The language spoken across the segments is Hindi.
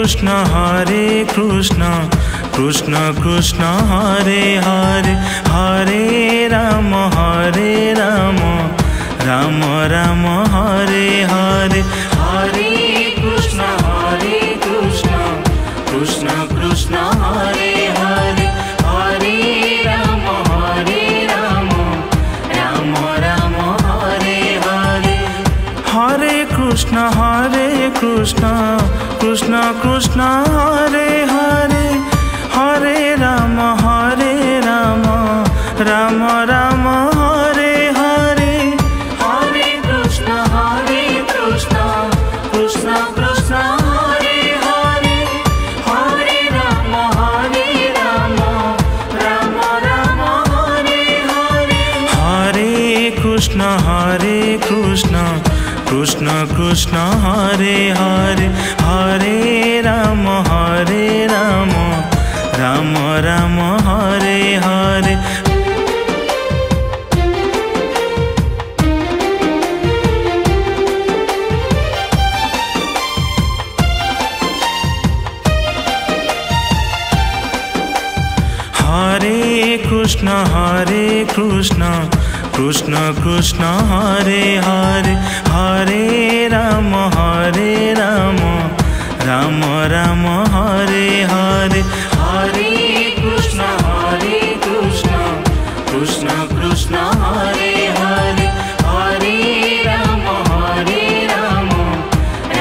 कृष्ण कृष्ण कृष्ण हरे हरे हरे राम राम राम हरे हरे हरे कृष्ण कृष्ण कृष्ण हरे हरे हरे राम राम राम हरे हरे हरे कृष्ण कृष्ण कृष्ण हरे हरे हरे राम राम राम हरे हरे हरे कृष्ण कृष्ण कृष्ण हरे हरे हरे राम राम राम हरे हरे हरे कृष्ण कृष्ण कृष्ण हरे हरे हरे राम राम राम हरे हरे हरे कृष्ण कृष्ण कृष्ण हरे हरे हरे राम राम राम हरे हरे हरे कृष्ण कृष्ण कृष्ण हरे हरे हरे राम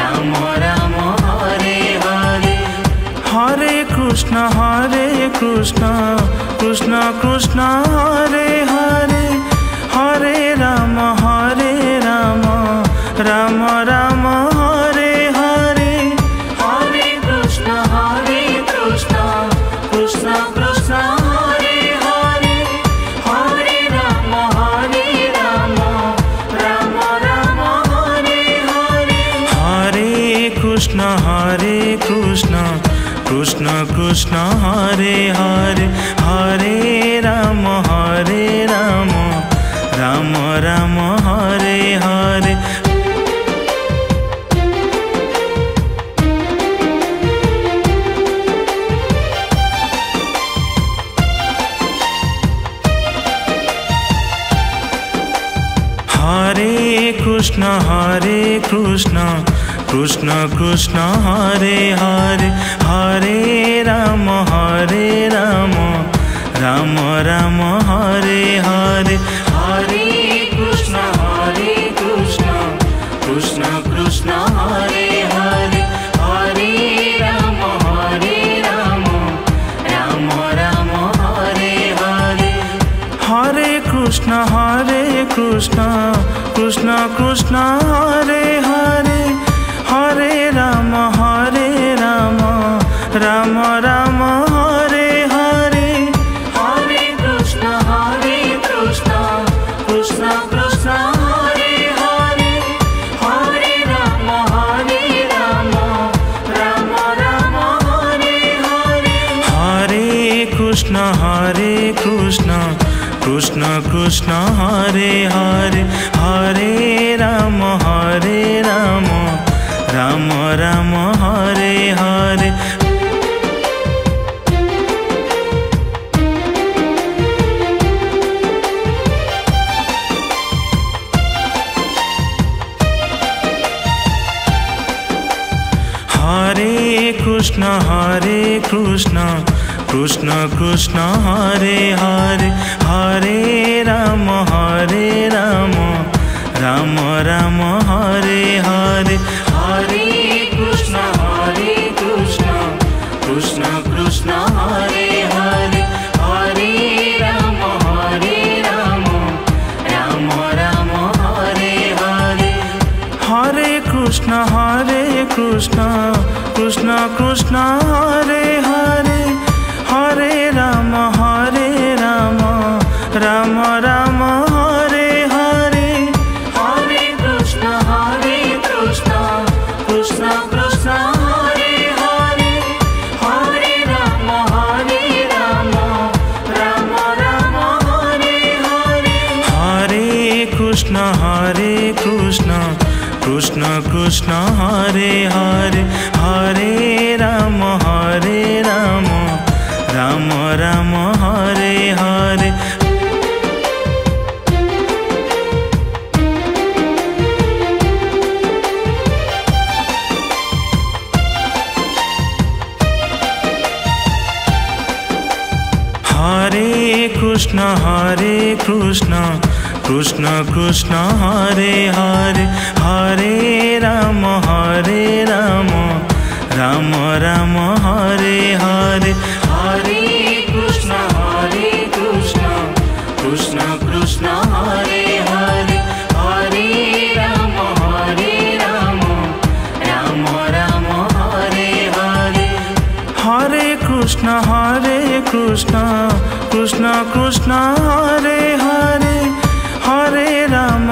राम राम हरे हरे हरे कृष्ण कृष्ण कृष्ण हरे हरे हरे राम राम राम हरे हरे हरे कृष्ण कृष्ण कृष्ण हरे हरे हरे राम राम राम हरे हरे हरे कृष्ण कृष्ण कृष्ण हरे हरे हरे राम राम राम हरे हरे हरे कृष्ण कृष्ण कृष्ण हरे हरे हरे राम राम राम हरे हरे हरे कृष्ण कृष्ण कृष्ण हरे हरे हरे राम राम राम हरे हरे हरे कृष्ण कृष्ण कृष्ण हरे हरे हरे राम राम राम हरे हरे हरे कृष्ण कृष्ण कृष्ण हरे हरे हरे राम राम राम हरे हरे हरे कृष्ण कृष्ण कृष्ण हरे हरे हरे राम राम राम हरे हरे हरे कृष्ण कृष्ण कृष्ण हरे हरे हरे राम राम राम हरे हरे हरे कृष्ण कृष्ण कृष्ण हरे हरे हरे राम राम राम हरे हरे हरे कृष्ण कृष्ण कृष्ण हरे हरे हरे राम राम राम हरे हरे हरे कृष्ण कृष्ण कृष्ण हरे हरे हरे राम राम राम हरे हरे हरे कृष्ण कृष्ण कृष्ण हरे हरे हरे राम कृष्ण कृष्ण कृष्ण हरे हरे हरे राम राम राम हरे हरे हरे कृष्ण कृष्ण कृष्ण हरे हरे हरे राम राम राम हरे हरे हरे कृष्ण कृष्ण कृष्ण हरे हरे हरे राम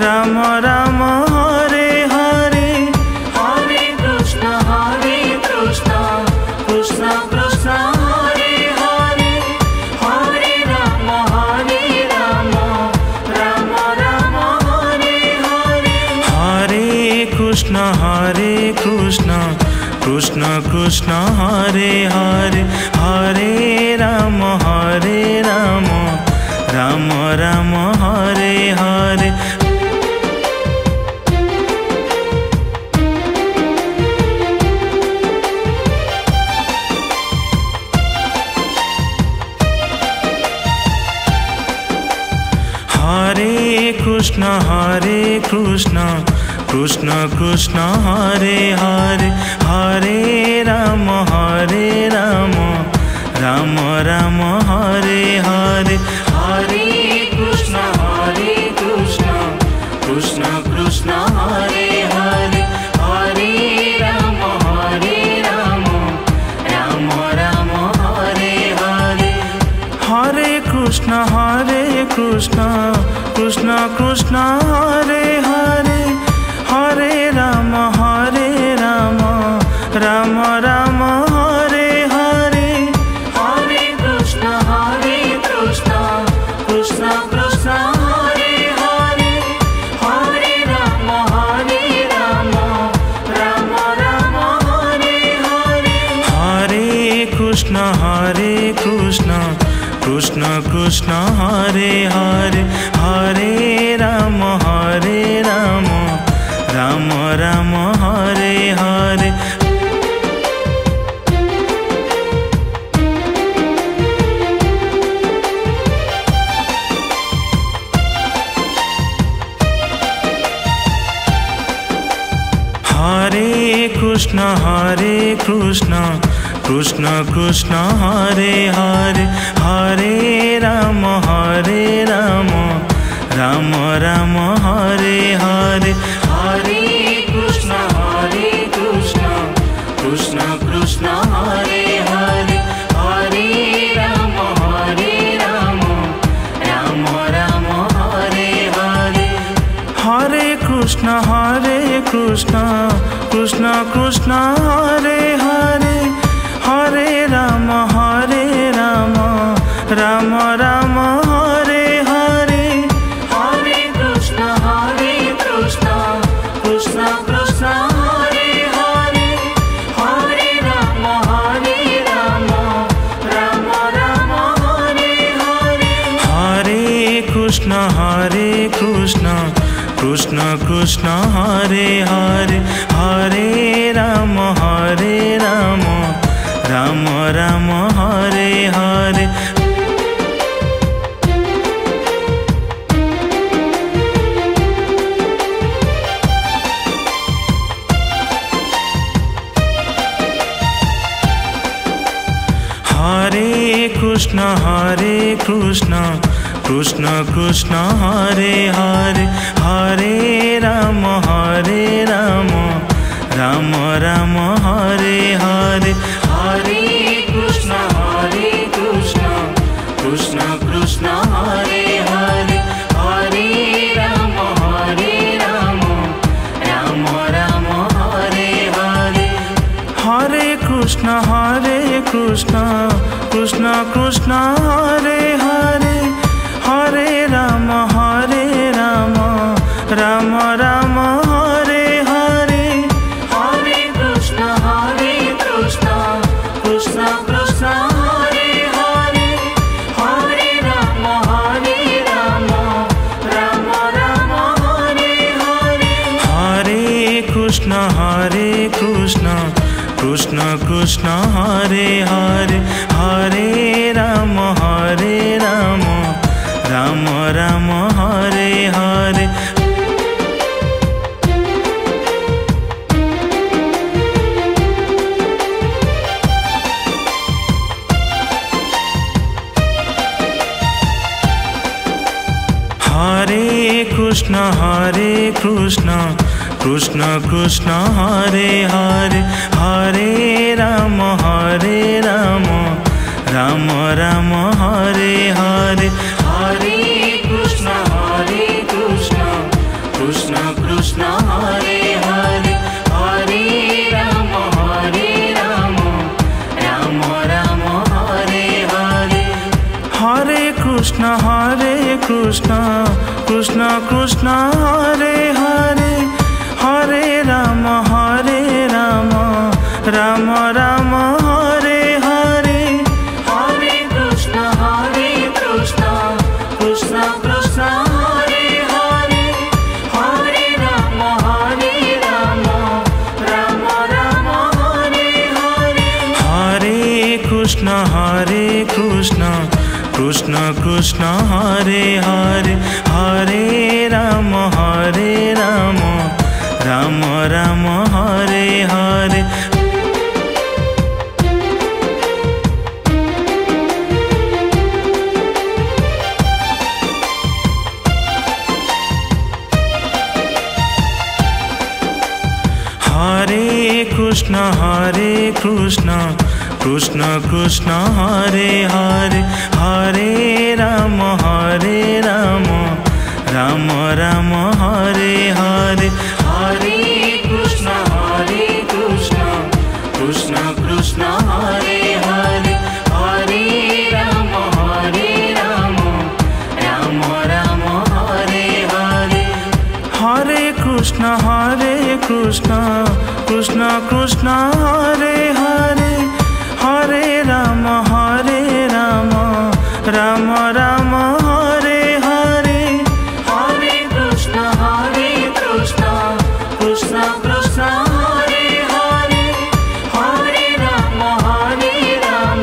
राम राम हरे हरे हरे कृष्ण कृष्ण कृष्ण हरे हरे हरे राम राम राम हरे हरे हरे कृष्ण कृष्ण कृष्ण हरे हरे हरे राम राम राम हरे हरे हरे कृष्ण कृष्ण कृष्ण हरे हरे हरे राम राम राम हरे हरे हरे कृष्ण कृष्ण कृष्ण हरे हरे हरे राम राम राम हरे हरे हरे कृष्ण कृष्ण कृष्ण हरे हरे हरे राम राम राम हरे हरे हरे कृष्ण कृष्ण कृष्ण हरे हरे हरे राम राम राम हरे हरे हरे कृष्ण कृष्ण कृष्ण हरे हरे हरे राम राम राम हरे हरे हरे कृष्ण कृष्ण कृष्ण हरे हरे हरे राम राम राम हरे हरे हरे कृष्ण कृष्ण कृष्ण हरे हरे हरे राम राम राम हरे हरे हरे कृष्ण कृष्ण कृष्ण हरे हरे हरे राम राम राम हरे हरे हरे कृष्ण कृष्ण कृष्ण हरे हरे हरे राम राम राम हरे हरे हरे कृष्ण कृष्ण कृष्ण हरे हरे हरे राम राम राम हरे हरे हरे कृष्ण कृष्ण कृष्ण हरे हरे हरे राम राम राम हरे हरे हरे कृष्ण कृष्ण कृष्ण हरे हरे हरे राम राम राम हरे हरे हरे कृष्ण कृष्ण कृष्ण हरे हरे हरे राम राम राम हरे हरे हरे कृष्ण कृष्ण कृष्ण हरे हरे हरे राम राम राम हरे हरे हरे कृष्ण कृष्ण कृष्ण हरे हरे हरे राम राम राम हरे हरे हरे कृष्ण कृष्ण कृष्ण हरे हरे हरे राम राम राम हरे हरे हरे कृष्ण कृष्ण कृष्ण हरे हरे हरे राम राम राम हरे हरे हरे कृष्ण कृष्ण कृष्ण हरे हरे हरे राम राम राम हरे हरे हरे कृष्ण कृष्ण कृष्ण हरे हरे हरे राम राम राम हरे हरे हरे कृष्ण कृष्ण कृष्ण हरे हरे हरे राम राम राम हरे हरे हरे कृष्ण कृष्ण कृष्ण हरे हरे हरे राम राम राम हरे हरे हरे कृष्ण कृष्ण कृष्ण हरे हरे हरे राम राम राम हरे हरे हरे कृष्ण कृष्ण कृष्ण हरे हरे हरे राम राम राम हरे हरे हरे कृष्ण कृष्ण कृष्ण हरे हरे हरे राम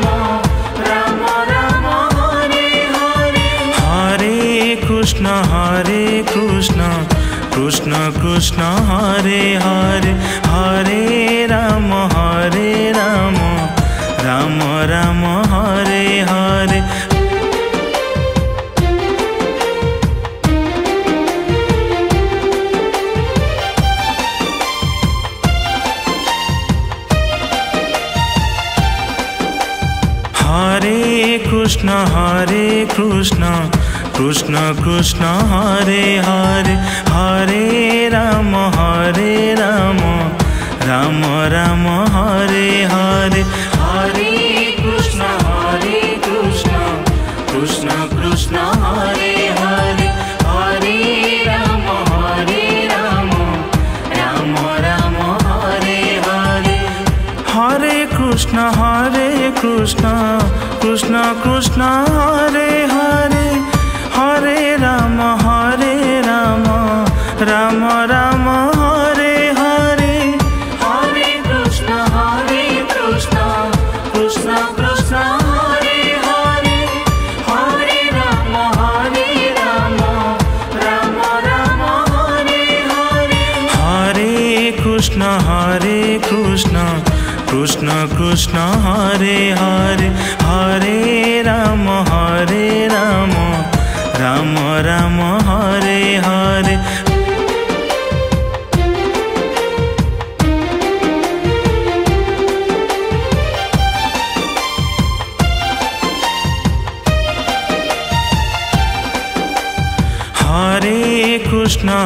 राम राम हरे हरे हरे कृष्ण कृष्ण कृष्ण हरे हरे हरे राम राम राम हरे हरे हरे कृष्ण कृष्ण कृष्ण हरे हरे हरे राम राम राम हरे हरे हरे कृष्ण कृष्ण कृष्ण हरे हरे हरे राम राम राम हरे हरे हरे कृष्ण कृष्ण कृष्ण हरे हरे हरे राम राम राम हरे हरे हरे कृष्ण कृष्ण कृष्ण हरे हरे हरे राम राम राम हरे हरे हरे कृष्ण कृष्ण कृष्ण हरे हरे हरे राम राम राम हरे हरे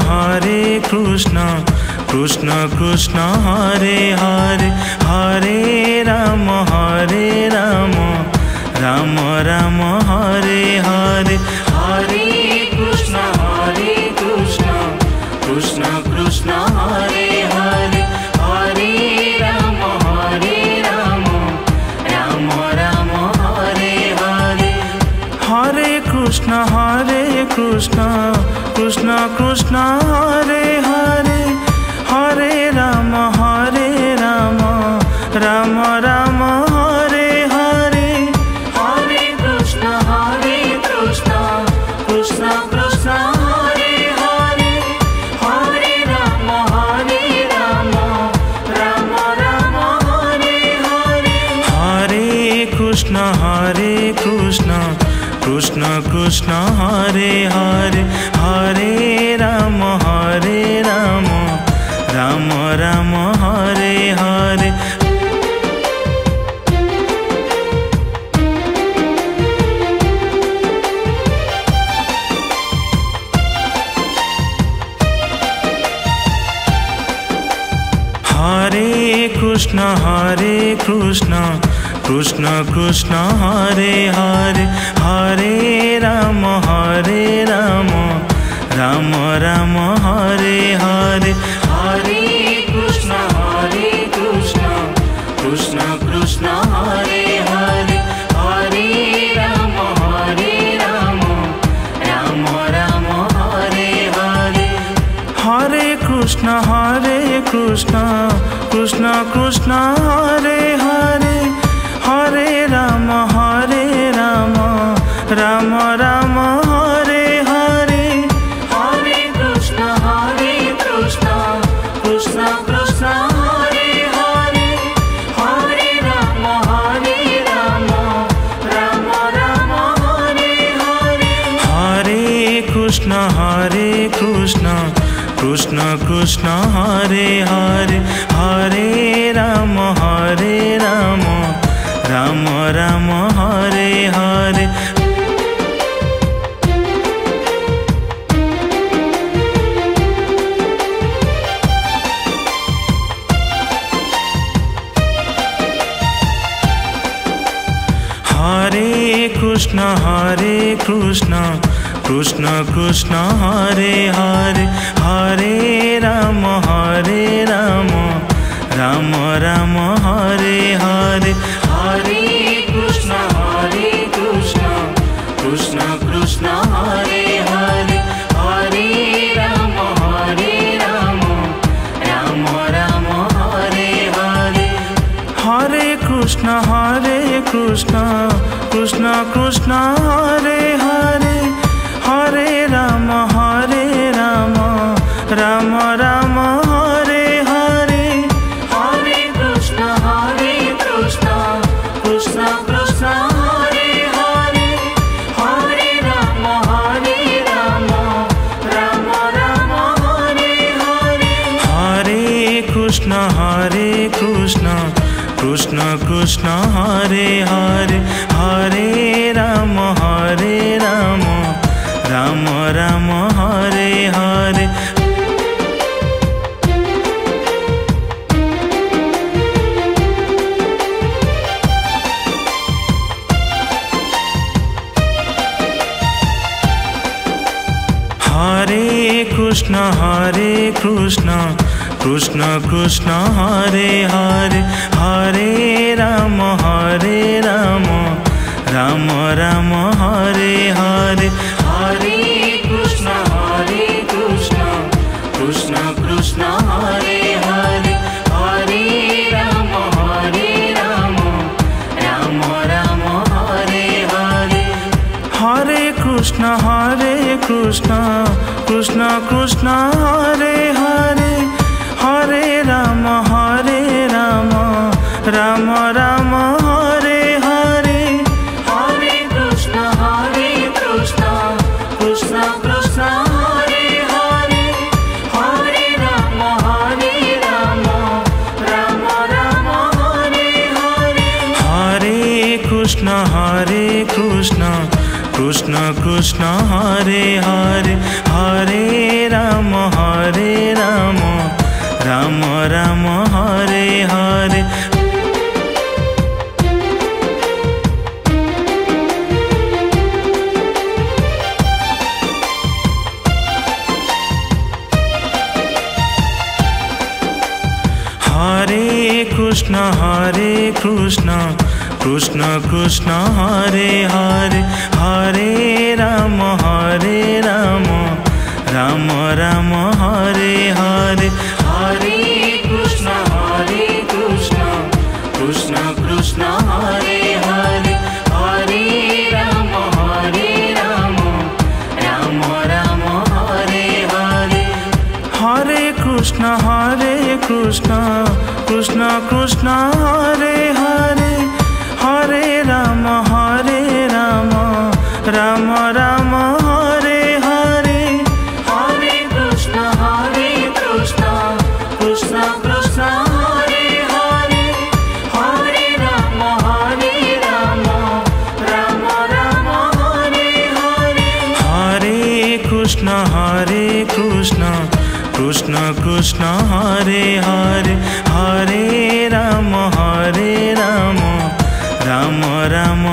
हरे कृष्ण कृष्ण कृष्ण हरे हरे हरे राम राम राम हरे हरे हरे कृष्ण कृष्ण कृष्ण हरे हरे हरे राम राम राम हरे हरे हरे कृष्ण कृष्ण कृष्ण हरे हरे हरे राम राम राम हरे हरे हरे कृष्ण कृष्ण कृष्ण हरे हरे हरे राम राम राम हरे हरे हरे कृष्ण कृष्ण कृष्ण हरे हरे हरे राम राम राम हरे हरे हरे कृष्ण कृष्ण कृष्ण हरे हरे हरे राम राम राम हरे हरे हरे कृष्ण कृष्ण कृष्ण हरे हरे हरे राम राम राम हरे हरे हरे कृष्ण कृष्ण कृष्ण हरे हरे हरे राम राम राम हरे हरे हरे कृष्ण कृष्ण कृष्ण हरे हरे हरे राम राम राम हरे हरे हरे कृष्ण कृष्ण हरे हरे हरे राम राम राम हरे हरे हरे कृष्ण कृष्ण हरे हरे हरे राम राम राम हरे हरे हरे कृष्ण कृष्ण हरे हरे हरे राम राम राम हरे हरे हरे कृष्ण कृष्ण हरे हरे हरे राम राम राम हरे हरे हरे कृष्ण कृष्ण हरे हरे हरे राम राम राम हरे हरे हरे कृष्ण कृष्ण हरे हरे हरे राम राम राम हरे हरे हरे कृष्ण कृष्ण हरे हरे हरे राम राम राम हरे हरे हरे कृष्ण कृष्ण हरे हरे हरे राम राम राम हरे हरे हरे कृष्ण कृष्ण हरे हरे हरे राम राम राम हरे हरे हरे कृष्ण कृष्ण हरे हरे हरे राम राम राम हरे हरे हरे कृष्ण कृष्ण हरे हरे हरे राम राम राम हरे हरे हरे कृष्ण कृष्ण हरे हरे हरे राम राम राम हरे हरे हरे कृष्ण कृष्ण कृष्ण हरे हरे हरे राम राम राम हरे हरे हरे कृष्ण कृष्ण कृष्ण हरे हरे हरे राम राम राम हरे हरे हरे कृष्ण कृष्ण कृष्ण हरे हरे हरे राम राम राम हरे हरे हरे कृष्ण कृष्ण कृष्ण हरे हरे हरे राम राम राम